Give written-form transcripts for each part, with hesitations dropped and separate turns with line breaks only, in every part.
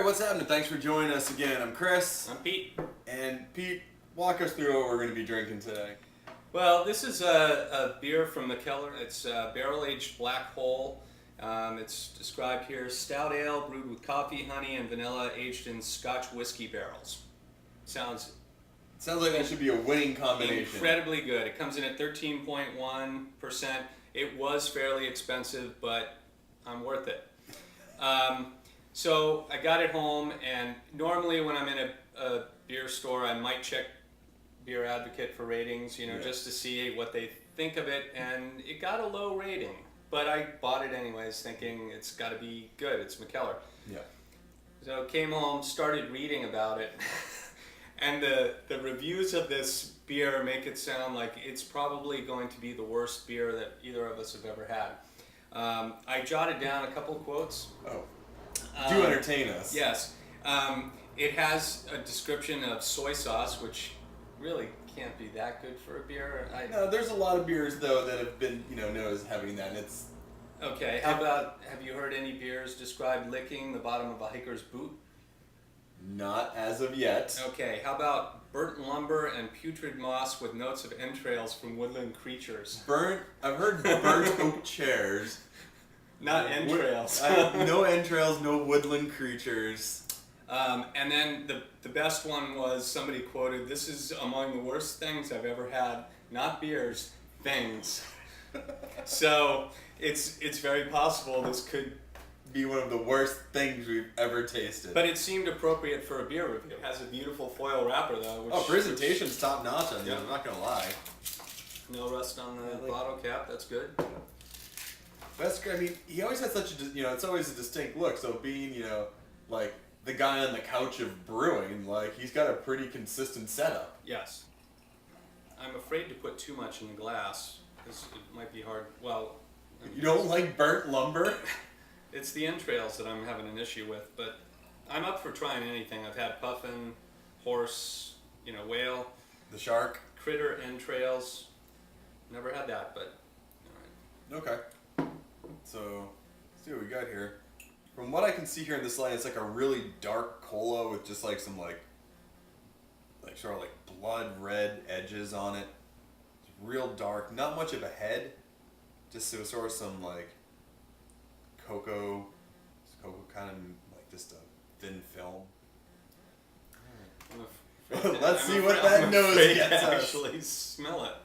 what's happening? Thanks for joining us again. I'm Chris.
I'm Pete.
And Pete, walk us through what we're going to be drinking today.
Well, this is a beer from Mikkeller. It's barrel-aged Blackhole. It's described here, stout ale brewed with coffee, honey, and vanilla, aged in Scotch whiskey barrels. Sounds
like that should be a winning combination.
Incredibly good. It comes in at 13.1%. It was fairly expensive, but I'm worth it. So I got it home, and normally when I'm in a beer store, I might check Beer Advocate for ratings, just to see what they think of it, and it got a low rating. But I bought it anyways, thinking it's got to be good. It's Mikkeller.
Yeah.
So came home, started reading about it, and the reviews of this beer make it sound like it's probably going to be the worst beer that either of us have ever had. I jotted down a couple quotes.
Oh. Do entertain us.
Yes. It has a description of soy sauce, which really can't be that good for a beer.
No, there's a lot of beers, though, that have been, known as having that, and it's...
Okay, how about, have you heard any beers describe licking the bottom of a hiker's boot?
Not as of yet.
Okay, how about burnt lumber and putrid moss with notes of entrails from woodland creatures?
I've heard burnt oak chairs.
Not entrails.
No entrails, no woodland creatures.
And then the best one was, somebody quoted, "This is among the worst things I've ever had, not beers, things." So it's very possible this could
be one of the worst things we've ever tasted.
But it seemed appropriate for a beer review. It has a beautiful foil wrapper, though.
Presentation's top notch on this, I'm not gonna lie.
No rust on the bottle cap, that's good.
That's great. I mean, he always had such a, it's always a distinct look. So being, like the guy on the couch of brewing, he's got a pretty consistent setup.
Yes. I'm afraid to put too much in the glass because it might be hard. Well,
you don't like burnt lumber?
It's the entrails that I'm having an issue with, but I'm up for trying anything. I've had puffin, horse, whale.
The shark?
Critter entrails. Never had that, but all right.
Okay. So, let's see what we got here. From what I can see here in this line, it's like a really dark cola with just some sort of blood red edges on it. It's real dark. Not much of a head. Just sort of some cocoa kind of just a thin film. Let's see what that nose gets us.
Actually smell it.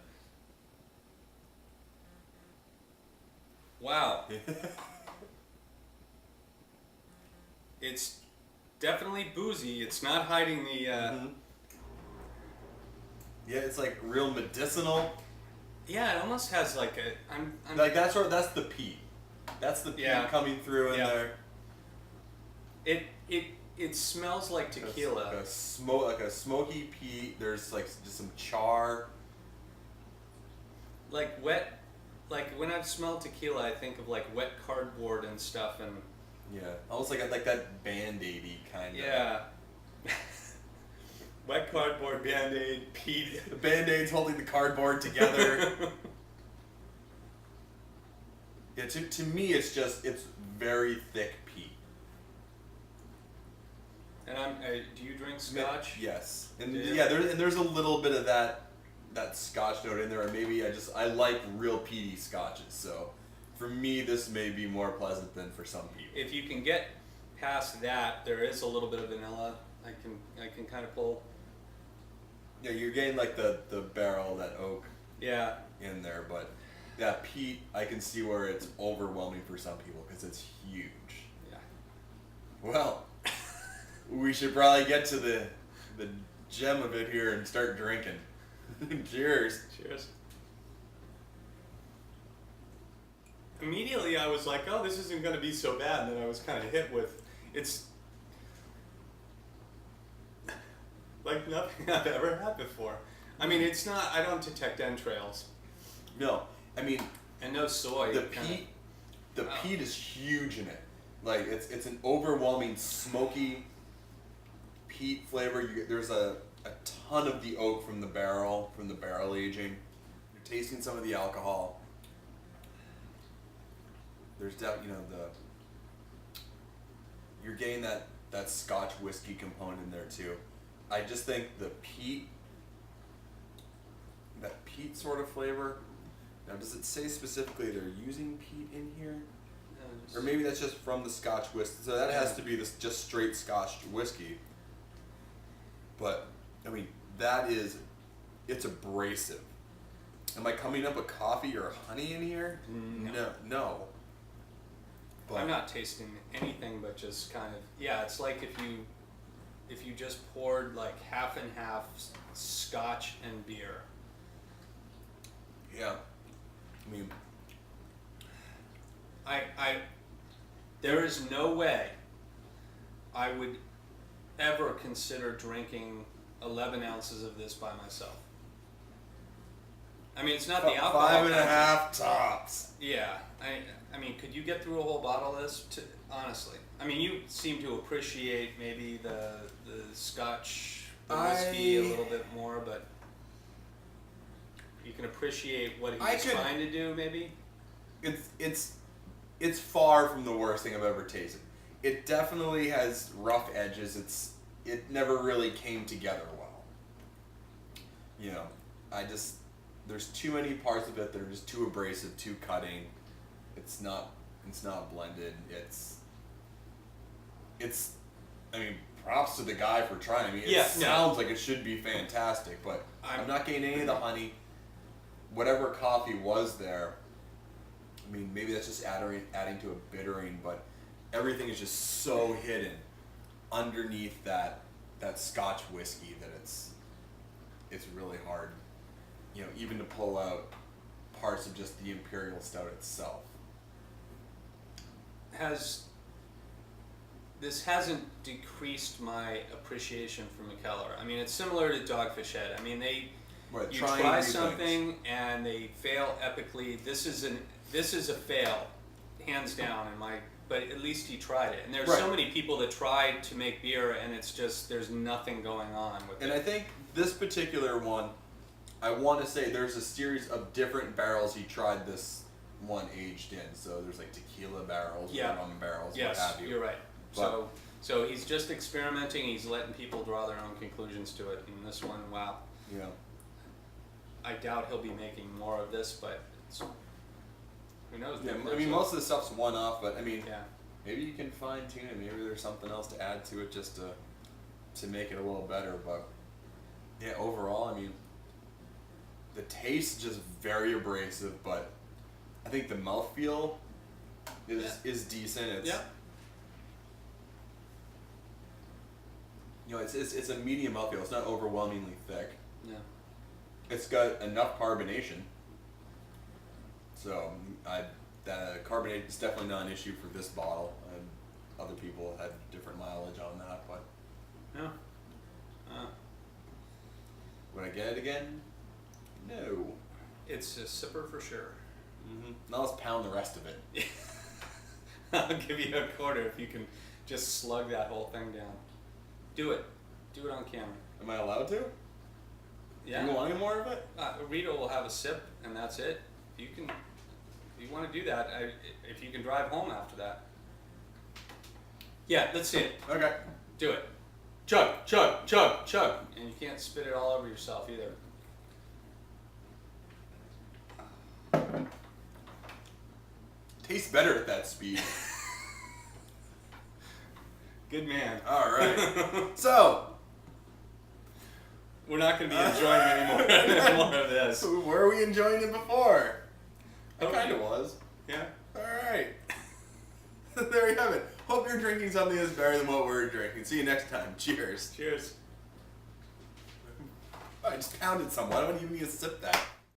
Wow. It's definitely boozy. It's not hiding the...
Yeah, it's real medicinal.
Yeah, it almost has a...
that's the peat. That's the peat coming through in there.
It smells like tequila.
Like a smoky peat. There's just some char.
Wet... when I've smelled tequila, I think of wet cardboard and stuff, and
yeah, almost like that Band-Aid-y kind of.
Yeah. Wet cardboard, Band-Aid, peat.
The Band-Aid's holding the cardboard together. Yeah, to me, it's very thick peat.
And do you drink scotch?
Yes, and there's a little bit of that scotch note in there, or maybe I like real peaty scotches, so for me this may be more pleasant than for some people.
If you can get past that, there is a little bit of vanilla. I can kind of pull.
Yeah, you're getting the barrel, that oak.
Yeah.
In there, but that peat, I can see where it's overwhelming for some people because it's huge.
Yeah.
Well, we should probably get to the gem of it here and start drinking. Cheers.
Cheers. Immediately I was like, oh, this isn't going to be so bad. And then I was kind of hit with, it's like nothing I've ever had before. I mean, it's not, I don't detect entrails.
No. I mean,
and no soy.
The peat is huge in it. It's an overwhelming smoky peat flavor. There's a ton of the oak from the barrel aging. You're tasting some of the alcohol. There's definitely, you're getting that that Scotch whiskey component in there too. I just think the peat, that peat sort of flavor. Now, does it say specifically they're using peat in here? Or maybe that's just from the Scotch whiskey. So that has to be this just straight Scotch whiskey. But, I mean, it's abrasive. Am I coming up with coffee or honey in here? No. But
I'm not tasting anything but just kind of, it's like if you just poured like half and half Scotch and beer.
Yeah. I mean,
there is no way I would ever consider drinking 11 ounces of this by myself. I mean, it's not the alcohol.
5.5 tops.
Yeah. I mean, could you get through a whole bottle of this? Honestly. I mean, you seem to appreciate maybe the Scotch, the whiskey a little bit more, but you can appreciate what he's trying to do, maybe?
It's far from the worst thing I've ever tasted. It definitely has rough edges. It never really came together well. You know, there's too many parts of it that are just too abrasive, too cutting. It's not blended. I mean, props to the guy for trying. I mean, it sounds like it should be fantastic, but I'm not getting any of the honey. Whatever coffee was there, I mean, maybe that's just adding to a bittering, but everything is just so hidden underneath that Scotch whiskey that it's really hard, you know, even to pull out parts of just the Imperial Stout itself.
This hasn't decreased my appreciation for Mikkeller. I mean, it's similar to Dogfish Head. I mean, you try something and they fail epically. This is a fail, hands down. But at least he tried it. And there's so many people that tried to make beer, and it's just there's nothing going on with it.
And I think this particular one, I want to say there's a series of different barrels he tried this one aged in. So there's like tequila barrels, rum barrels, what have you.
You're right. So he's just experimenting. He's letting people draw their own conclusions to it. And this one, wow.
Yeah.
I doubt he'll be making more of this, but who knows?
Yeah, I mean, most of the stuff's one-off, but I mean, maybe you can fine-tune it. Maybe there's something else to add to it just to make it a little better. But yeah, overall, I mean, the taste is just very abrasive, but I think the mouthfeel is decent. You know, it's a medium mouthfeel. It's not overwhelmingly thick.
Yeah.
It's got enough carbonation. So the carbonate is definitely not an issue for this bottle. Other people had different mileage on that, but would I get it again? No.
It's a sipper for sure.
Mm-hmm. Now let's pound the rest of it.
I'll give you a quarter if you can just slug that whole thing down. Do it. Do it on camera.
Am I allowed to?
Yeah.
Do you want any more of it?
Rita will have a sip, and that's it. If you want to do that, if you can drive home after that. Yeah, let's see it.
Okay.
Do it. Chug, chug, chug, chug. And you can't spit it all over yourself either.
Tastes better at that speed.
Good man.
All right. So
we're not going to be enjoying any more of this.
Were we enjoying it before? I
Okay.
kind of was.
Yeah.
All right. There you have it. Hope you're drinking something that's better than what we're drinking. See you next time. Cheers.
Cheers.
I just pounded some. Why don't I even need to sip that?